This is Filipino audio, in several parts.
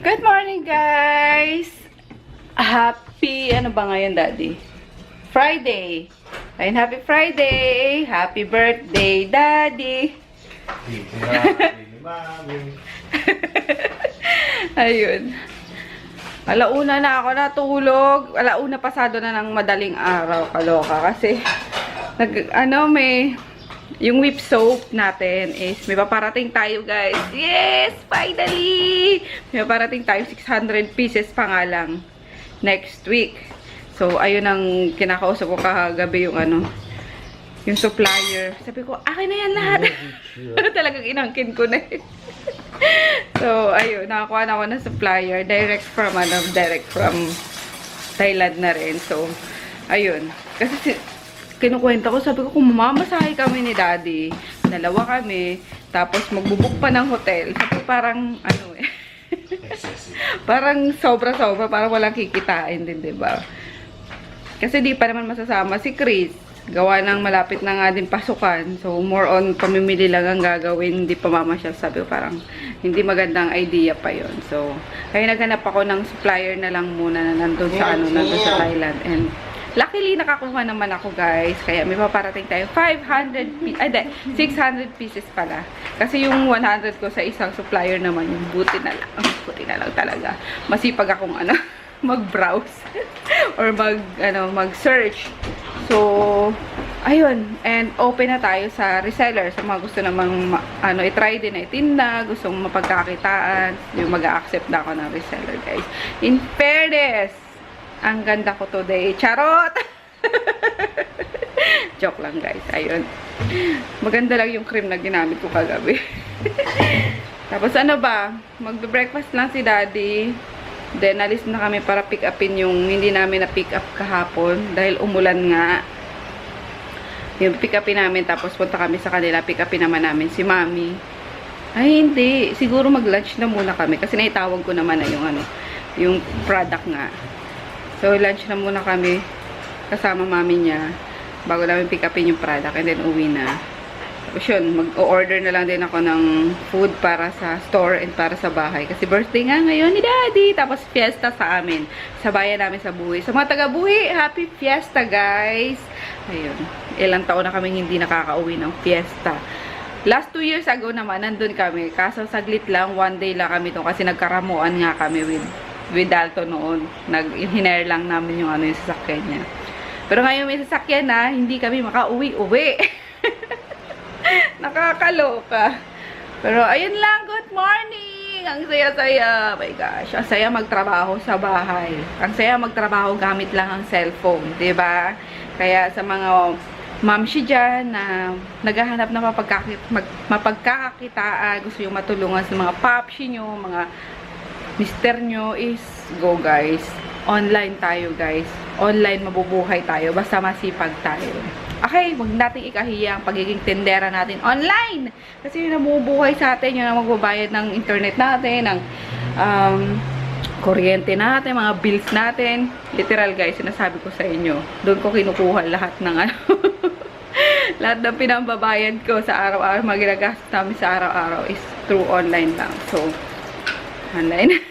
Good morning, guys! Happy, ano ba ngayon, Daddy? Friday! Ayun, happy Friday! Happy birthday, Daddy! Ayun. Alauna na ako natulog. Alauna pasado na ng madaling araw. Kaloka. Kasi, yung whip soap natin is, may paparating tayo, guys. Yes! Finally! May paparating tayo 600 pieces pa nga lang next week. So, ayun ang kinakausap ko kagabi yung yung supplier. Sabi ko, akin na yan lahat. Talagang inangkin ko na eh. So, ayun, nakakuha na ako ng supplier. Direct from Thailand na rin. So, ayun. Kasi, kinukwenta ko, sabi ko, kung mamasahe kami ni Daddy, dalawa kami, tapos magbubuk pa ng hotel, sabi ko, parang, parang sobra-sobra, parang walang kikitain din, diba? Kasi di pa naman masasama si Chris. Gawa ng malapit na nga din pasukan. So, more on pamimili lang ang gagawin, hindi pa mamasyal. Sabi ko, parang, hindi magandang idea pa yon. So, kaya naghanap ako ng supplier na lang muna na nandun sa, nandun sa Thailand. And, luckily, nakakuha naman ako, guys. Kaya may paparating tayo 600 pieces pala. Kasi yung 100 ko sa isang supplier naman, yung buti na lang. Buti na lang talaga. Masipag akong mag-browse or mag-search. So, ayun. And open na tayo sa reseller. Sa mga gusto namang i-try din na itinda, gustong mapagkakitaan, yung mag-a-accept na ako ng reseller, guys. In fairness, ang ganda ko today. Charot! Joke lang, guys. Ayun. Maganda lang yung cream na ginamit ko kagabi. Tapos ano ba? Magbe-breakfast lang si Daddy. Then, alis na kami para pick upin yung hindi namin na-pick up kahapon. Dahil umulan nga. Yung pick upin namin. Tapos punta kami sa kanila. Pick upin naman namin si Mami. Ay, hindi. Siguro mag-lunch na muna kami. Kasi naitawag ko naman na yung product nga. So, lunch na muna kami kasama mami niya bago namin pick upin yung product and then uwi na. Tapos yun, mag-order na lang din ako ng food para sa store and para sa bahay. Kasi birthday nga ngayon ni Daddy. Tapos fiesta sa amin. Sa bayan namin sa Buhi. Sa mga taga-Buhi, happy fiesta, guys! Ayun. Ilang taon na kami hindi nakaka-uwi ng fiesta. Last 2 years ago naman, nandun kami. Kaso saglit lang, 1 day lang kami doon kasi nagkaramuan nga kami with Dalton noon. Hinire lang namin yung yung sasakyan niya. Pero ngayon may sasakyan na, hindi kami makauwi-uwi. Nakakaloka. Pero ayun lang, good morning! Ang saya-saya. Oh my gosh, ang saya magtrabaho sa bahay. Ang saya magtrabaho gamit lang ang cellphone, 'di ba? Kaya sa mga mamshi dyan na naghahanap ng mapagkakakitaan, gusto yung matulungan sa mga papshi nyo, mga mister nyo, is go, guys. Online tayo, guys. Online mabubuhay tayo. Basta masipag tayo. Okay, huwag natin ikahiya ang pagiging tendera natin online. Kasi yung nabubuhay sa atin, yung magbabayad ng internet natin, ng kuryente natin, mga bills natin. Literal, guys, sinasabi ko sa inyo. Doon ko kinukuha lahat ng lahat ng pinambabayad ko sa araw-araw, mga ginagastos namin sa araw-araw is through online lang. So, online.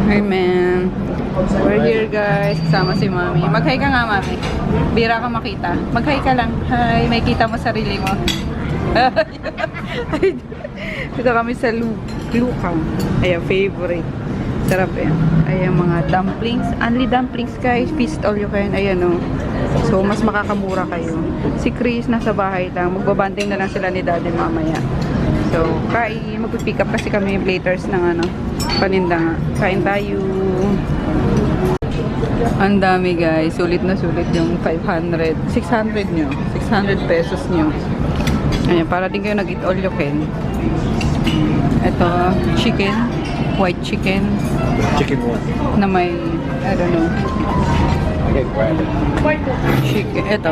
Hi, man. We're here, guys. Kasama si Mami. Mag-hi ka nga, Mami. Bira ka makita. Mag-hi ka lang. Hi. May kita mo sarili mo. Dito kami sa Lukang. Ayan, favorite. Sarap yan. Ayan, mga dumplings. Only dumplings, guys. Feast all you can. Ayan, o. So, mas makakamura kayo. Si Chris nasa bahay lang. Magbabanding na lang sila ni Daddy mamaya. So, kain. Magpipick up kasi kami yung platers ng paninda nga. Kain tayo. Ang dami, guys. Sulit na sulit yung 500. 600 nyo. 600 pesos nyo. Ayan, para din kayo nag-eat all you can. Ito, chicken. White chicken. Chicken one. Na may, I don't know. Chicken, eto.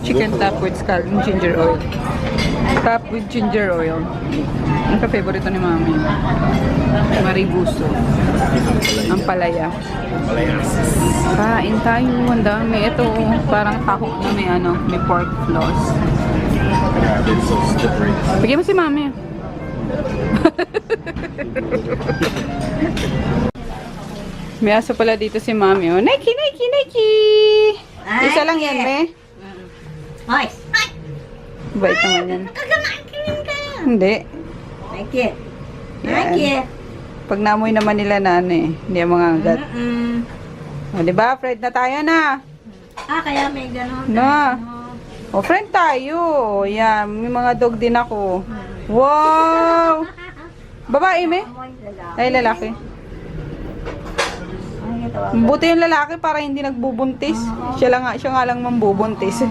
Chicken top with scalding ginger oil. Top with ginger oil. Ang ka-favorito ni Mami. Maribuso. Ang palaya. Kain tayo. Ang dami. Ito, parang taho na may pork floss. Bigyan mo si Mami. May aso pala dito si Mami. Oh. Nike! Isa lang yan, me. Hoy! Bait naman yan. Kagamakin ka! Hindi. Nike! Yan. Nike! Pag namoy naman nila hindi ang mga agat. O, diba? Friend na tayo na. Kaya may gano'n. Na. O, friend tayo. Yan. May mga dog din ako. Wow! Babae, me? Ay, lalaki. Buti yung lalaki para hindi nagbubuntis. Siya nga lang mambubuntis.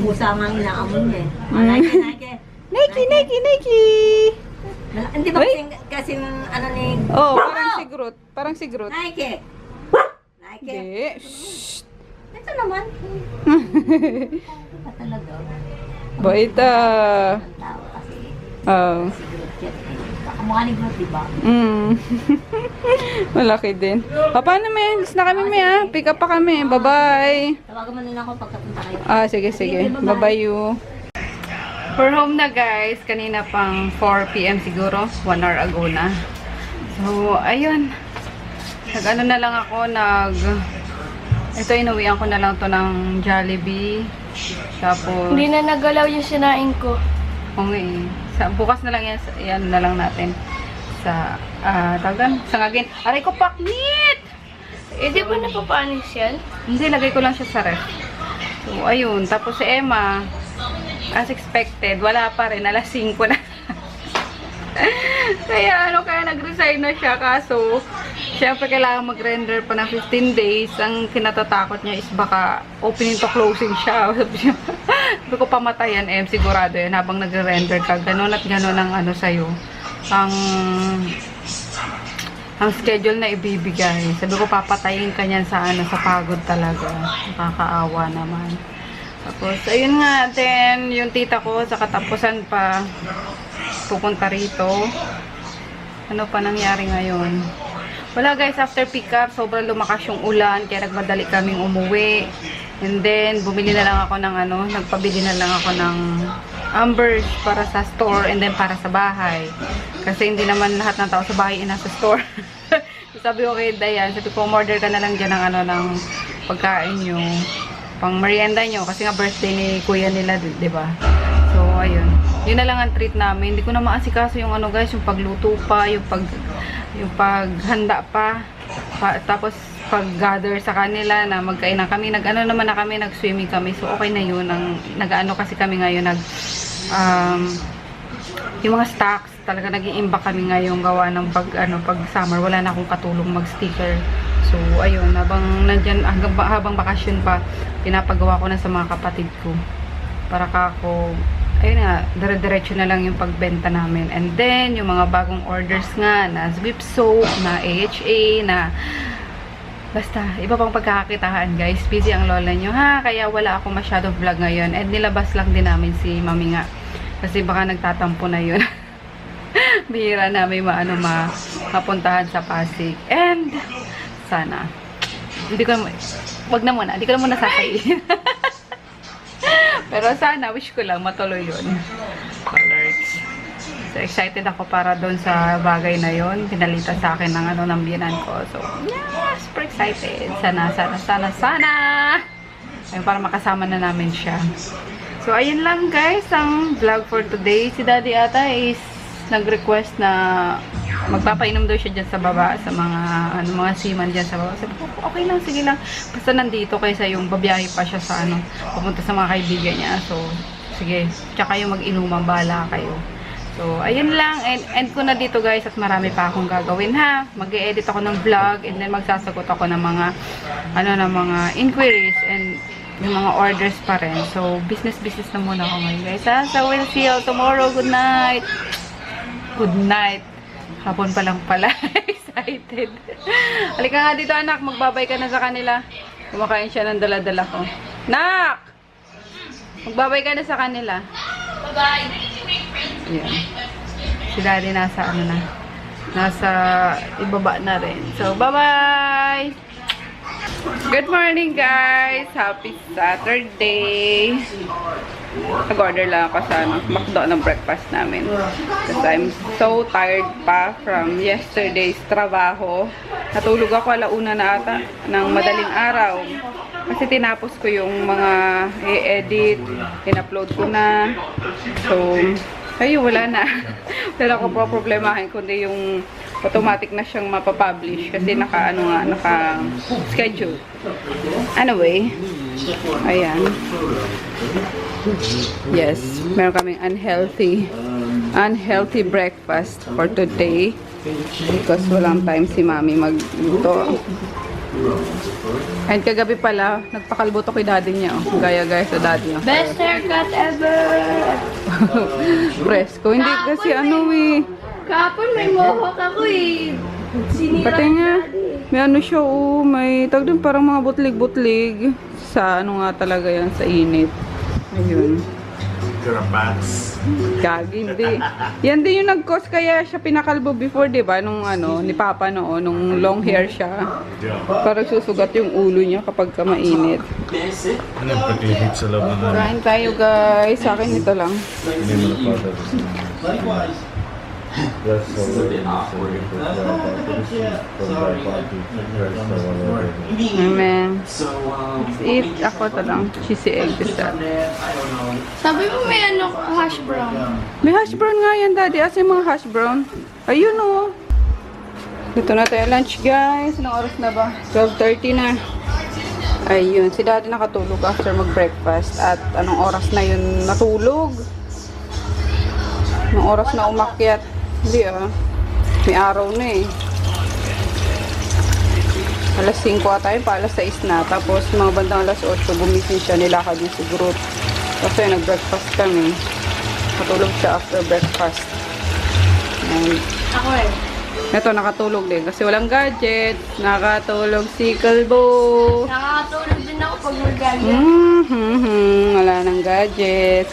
Busa mang inaamon niya. Nike! Hindi ba kasing ano ni... Oh, parang si Groot. Nike! Hindi. Shh. Ito naman. Talaga. Bait Tao kasi. Oh. Kakamukha ni Groot, diba? Malaki din. Paano, me? Alis na kami, me, ah. Pick up pa kami. Bye-bye. Tawagan mo na lang ako pagkapunta kayo. Sige. Bye-bye you. We're home na, guys. Kanina pang 4 PM siguro. 1 hour ago na. So, ayun. Nag-ano na lang ako, ito, inuwian ko na lang to ng Jollibee. Tapos... Hindi na nagalaw yung sinain ko. Okay. Bukas na lang yan na lang natin. Sa ngagin. Aray ko, paknit! Eh, di ba napapanis yan? Hindi, lagay ko lang siya sa ref. So, ayun. Tapos si Emma, as expected, wala pa rin. Alas 5 na. kaya nag-resign na siya. Kaso, syempre kailangan mag-render pa ng 15 days. Ang kinatatakot niya is baka opening to closing siya. Sabi ko, pamatayan, sigurado yan. Habang nagre-render ka, ganon at ganon ang sa'yo. Ang schedule na ibibigay. Sabi ko, papatayin ka niyan sa sa pagod talaga. Nakakaawa naman. Tapos, ayun nga, then, yung tita ko, sa katapusan pa, pupunta rito. Ano pa nangyari ngayon? Wala, guys, after pick up, sobrang lumakas yung ulan, kaya nagmadali kaming umuwi. And then, bumili na lang ako ng nagpabili na lang ako ng Ambers para sa store and then para sa bahay. Kasi hindi naman lahat ng tao sa bahay nasa store. Sabi ko kay Dayan, sabi ko, order ka na lang dyan ng pagkain nyo, pang merienda nyo, kasi nga birthday ni kuya nila, diba? So, ayun. Yun na lang ang treat namin. Hindi ko na maasikaso yung guys, yung pagluto pa, yung paghanda pa, tapos pag-gather sa kanila na magkainan kami. Naman na kami, nag-swimming kami. So, okay na yun. Nag-ano kasi kami ngayon, yung mga stocks, talaga nag-iimba kami ngayon gawa ng pag summer. Wala na akong katulong mag-sticker. So, ayun, habang bakasyon pa, pinapagawa ko na sa mga kapatid ko. Para ako, ayun nga, dire-diretso na lang yung pagbenta namin. And then, yung mga bagong orders nga, na Zwip Soap, na AHA, na basta, iba pang pagkakakitaan, guys. Busy ang lola nyo, ha? Kaya wala ako masyadong vlog ngayon. And nilabas lang din namin si Mami nga. Kasi baka nagtatampo na yun. Bihira na may mapuntahan sa Pasig. And, sana. Hindi ko na muna sasabihin. Pero sana, wish ko lang matuloy yun. Colors. So, excited ako para doon sa bagay na yon. Pinalitan sa akin ng biyanan ko. So, yeah, super excited. Sana. Ayun, para makasama na namin siya. So, ayun lang guys, ang vlog for today. Si Daddy ata is nag-request na magpapainom daw siya dyan sa baba, sa mga seaman dyan sa baba. Sabi ko, okay lang, sige lang. Basta nandito kaysa yung babiyahe pa siya sa pupunta sa mga kaibigan niya. So, sige. Tsaka yung mag-inuman, bahala kayo. So, ayun lang. End ko na dito guys at marami pa akong gagawin ha. Mag-e-edit ako ng vlog and then magsasagot ako ng mga mga inquiries and yung mga orders pa rin. So, business na muna ako ngayon guys ha. So, we'll see you tomorrow. Good night. Good night. Hapon pa lang pala. Excited. Halika nga dito anak, magbabay ka na sa kanila. Kumakain siya ng dala-dala ko. Nak! Magbabay ka na sa kanila. Bye-bye! Ayan. Si daddy nasa ano na. Nasa ibaba na rin. So, bye-bye! Good morning guys! Happy Saturday! Nag-order lang ako sa McDo ng breakfast namin. Kasi I'm so tired pa from yesterday's trabaho. Natulog ako alauna na ata ng madaling araw. Kasi tinapos ko yung mga i-edit, in-upload ko na. So, ayun, wala na. Wala ko pa problemahin, kundi yung automatic na siyang mapapublish kasi naka-schedule. Anyway, ayan. Yes, meron kaming unhealthy breakfast for today because walang time si mami magluto. And kagabi pala, nagpakalbo to kay daddy niya. Oh. Gaya-gaya sa daddy niya. Best haircut ever! Presko. Hindi kasi ano eh. Kahapon may mohawk ako eh. Sinira Pati nga, may ano siya oh. May tawag din parang mga butlig-butlig. Sa ano nga talaga yan, sa init. Ayun. Carabats. Gagi, hindi. Yan din yung nag-cause kaya siya pinakalbo before, di ba? Nung ano, ni Papa noon, nung long hair siya. Parang susugat yung ulo niya kapag ka mainit. Ano yung pag-ihit sa loob ng ano? Kain tayo guys. Sa akin ito lang. Hindi mo na powder. Yes, Amen. Let's eat. Ako ito lang. Cheesy egg is that. Sabi mo may ano, hash brown. May hash brown nga yan, daddy. Asa yung mga hash brown? Ayun oh. Dito na tayo lunch guys. Anong oras na ba? 12:30 na. Ayun. Si daddy nakatulog after mag-breakfast. At anong oras na yun natulog? Anong oras na umakyat? Hindi ah. May araw na eh. Alas 5 ata yun, pa alas 6 na. Tapos mga bandang alas 8, gumising siya, nilakad niya si Groot. Kasi nag-breakfast kami. Natulog siya after breakfast. And Ako eh. ito, nakatulog din. Kasi walang gadget. Nakatulog si Kalbo. Nakakatulog din ako pag magalit. Wala nang gadget.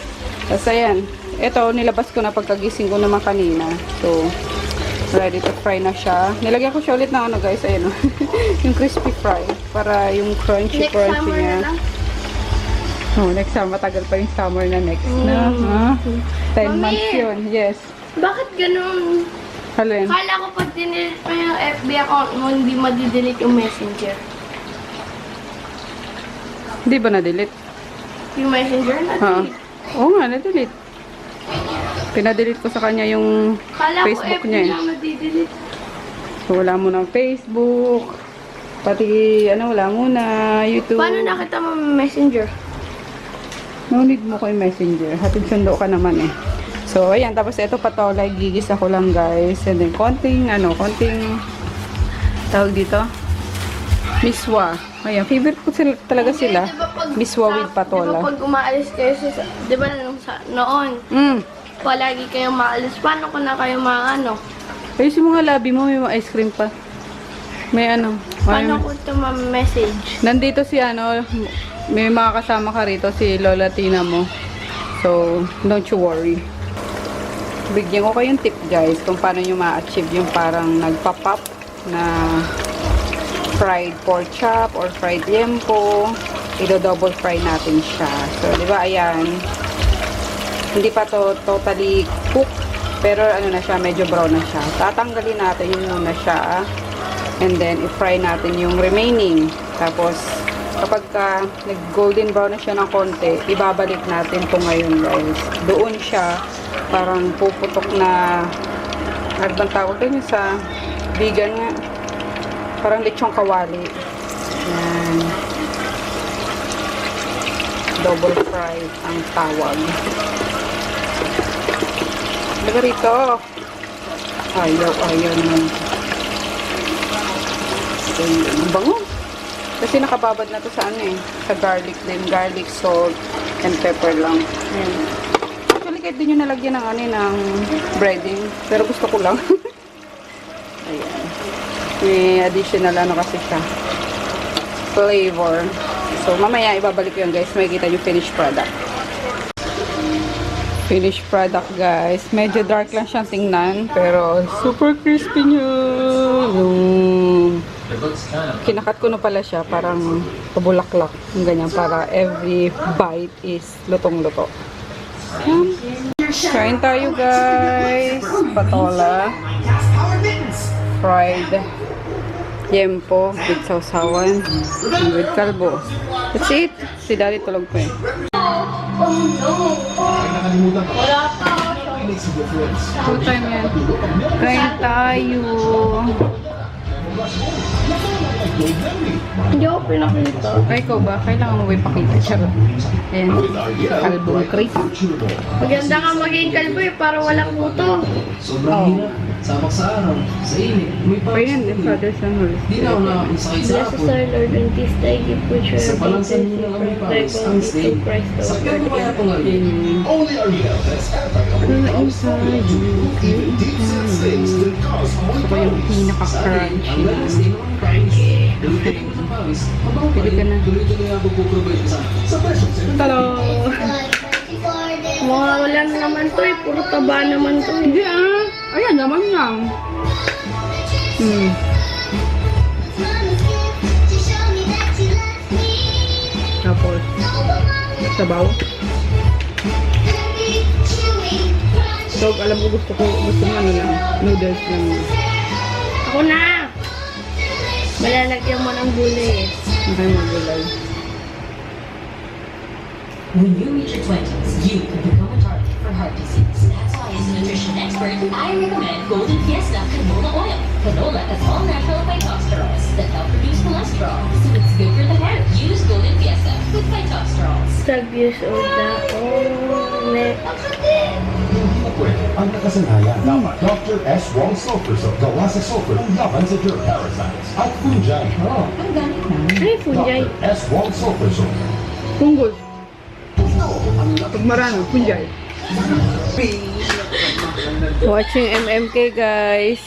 Tapos ayan. Ito, nilabas ko na pagkagising ko naman kanina. So, ready to fry na siya. Nilagyan ko siya ulit ng ano guys. Ayan o. Yung crispy fry. Para yung crunchy Next niya. summer na lang. Oh, next summer. Matagal pa yung summer na next na. Ha? 10 Mami! months yun. Yes. Bakit ganun? Halin. Kala ko pag dinilit mo yung FB account mo, hindi madidelete yung messenger. Hindi ba na-delete? Yung messenger Ha? na-delete. Oo nga, na-delete. Pinadelete ko sa kanya yung Kala Facebook ko FB niya eh. na madidelete. So, wala mo ng Facebook. Pati, ano, wala mo na YouTube. Paano nakita mo yung messenger? No need mo ko yung messenger. Hatid sundo ka naman eh. So, ayan. Tapos, ito patolay. Gigisa ko lang, guys. And then, konting tawag dito? Miswa. Ayan. Favorite ko talaga sila. Miswa with patola. Di ba pag umaalis kayo di ba noon, palagi kayong maalis, paano ko na kayo maano? Ayusin mo nga labi mo. May mga ice cream pa. May ano. Paano ko ito ma-message? Nandito si ano, may mga kasama ka rito, si Lola Tina mo. So, don't you worry. Bigyan ko kayong tip guys kung paano nyo ma-achieve yung parang nagpa-pop na fried pork chop or fried liempo. I-double fry natin siya. So, di ba, ayan. Hindi pa to totally cook. Pero ano na siya, medyo brown na siya. Tatanggalin natin yung muna siya. And then, i-fry natin yung remaining. Tapos, kapag nag-golden brown na siya ng konti, ibabalik natin to ngayon guys. Doon siya, parang puputok na, ano bang tawag din sa vegan nga. Parang lechong kawali. Yan. Double fry ang tawag. Laga rito. Ayaw naman. Ang bango. Kasi nakababad na to sa ano eh. Sa garlic din. Garlic, salt, and pepper lang. Ayan. Actually, kahit din yung nalagyan ng ano ng breading. Pero gusto ko lang. May additional ano kasi siya. Flavor. So, mamaya ibabalik yun guys. Makikita yung finished product. Finished product guys. Medyo dark lang siyang tingnan. Pero super crispy niya. Kinakat ko na pala siya. Parang pabulaklak. Yung ganyan. Para every bite is lutong-luto. Kain tayo guys. Patola. Fried yempo with sausawan and with kalbo. That's it. Si Daddy tulog pa eh. Full time yan. Kain tayo. Hindi ako pinakita. Ay, ikaw ba? Kailangan mo ba ipakita? Charot. Ayan. Kalbong crazy. Maganda ka maging kalbo eh, para walang buto. Sobrang hirap. Samak sa araw, sa init, may Pa yan. The Father's and Holy Di na ako nakakasakit sa Bless us hapon. our Lord and this thy gift which we Sa are balansan grateful mo ng aming for thy pawis, ang gift stay. to Christ our Sakyan mo kaya Lord. itong ngayon. Only Ariel has deep set steaks that cause more Ito yung Ang pinaka-crunchy. galas din ng pawis. Dulutin mo sa pawis. Habang pa Pili ka na. rin, tuloy-tuloy ako puprovide sa special Talo! Mga wala na naman to eh, puro taba naman to eh. Hindi ah. Ayan naman lang. Tapos, sabaw. So, alam ko gusto mo ano lang, noodles lang. Ako na! Malalagyan mo ng gulay eh. Hindi tayo magulay. When you reach your 20s, you can become a target for heart disease. That's why, as a nutrition expert, I recommend Golden Fiesta Canola Oil. Canola has all natural phytosterols that help reduce cholesterol, so it's good for the heart. Use Golden Fiesta with phytosterols. Tag-use of the ang nakasanayan dapat Dr. S. Wong Sulfur Soap gawa sa sulfur laban sa germ parasites at fungi. Ay, fungi. Dr. S. Wong Sulfur Soap. Punggol. Pag marano, punjay. Watching MMK guys.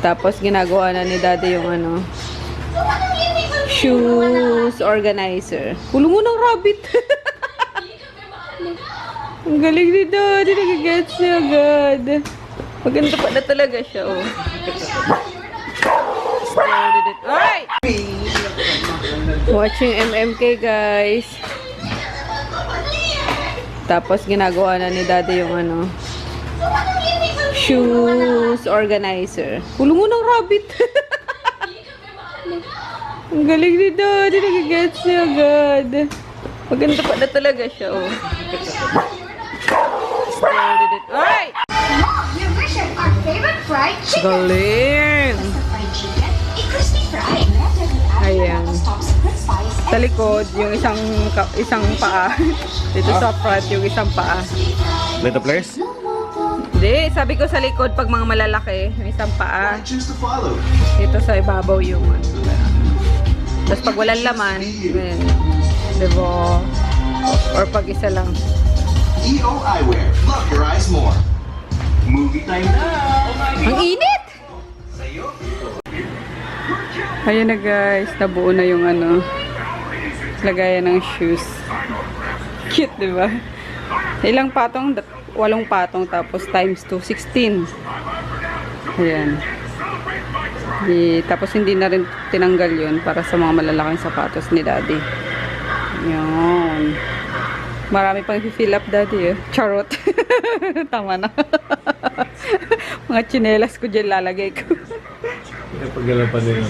Tapos ginagawa na ni Daddy yung ano, shoes organizer. Kulong mo ng rabbit. Ang galing ni Daddy, nagigets niya agad. Maganda pa na talaga siya, oh. Started it. Alright! Watching MMK guys. Tapos ginagawa na ni Daddy yung ano, shoes organizer. Kulong mo ng rabbit. Ang galing ni Daddy, nagigets niya agad. Maganda pa na talaga siya, oh. Started it. Alright! Mom, your version, our favorite fried chicken. Galing! Fried chicken, a crispy fry. Ayan. Sa likod, yung isang paa. Dito sa front, yung isang paa. Little players? Hindi, sabi ko sa likod, pag mga malalaki, yung isang paa. Choose to follow. Dito sa ibabaw yung ano. Tapos pag walang laman, yun, diba? Or pag isa lang. EO Eyewear. Love your eyes more. Movie time na. Ang init! Ayan na guys, nabuo na yung ano, lagayan ng shoes. Cute, di ba? Ilang patong? 8 patong, tapos times 2, 16. Ayan. Tapos hindi na rin tinanggal yun para sa mga malalaking sapatos ni Daddy. Ayan. Marami pang i-fill up, Daddy. Charot. Tama na. Mga tsinelas ko dyan lalagay ko. Pagkala pa din.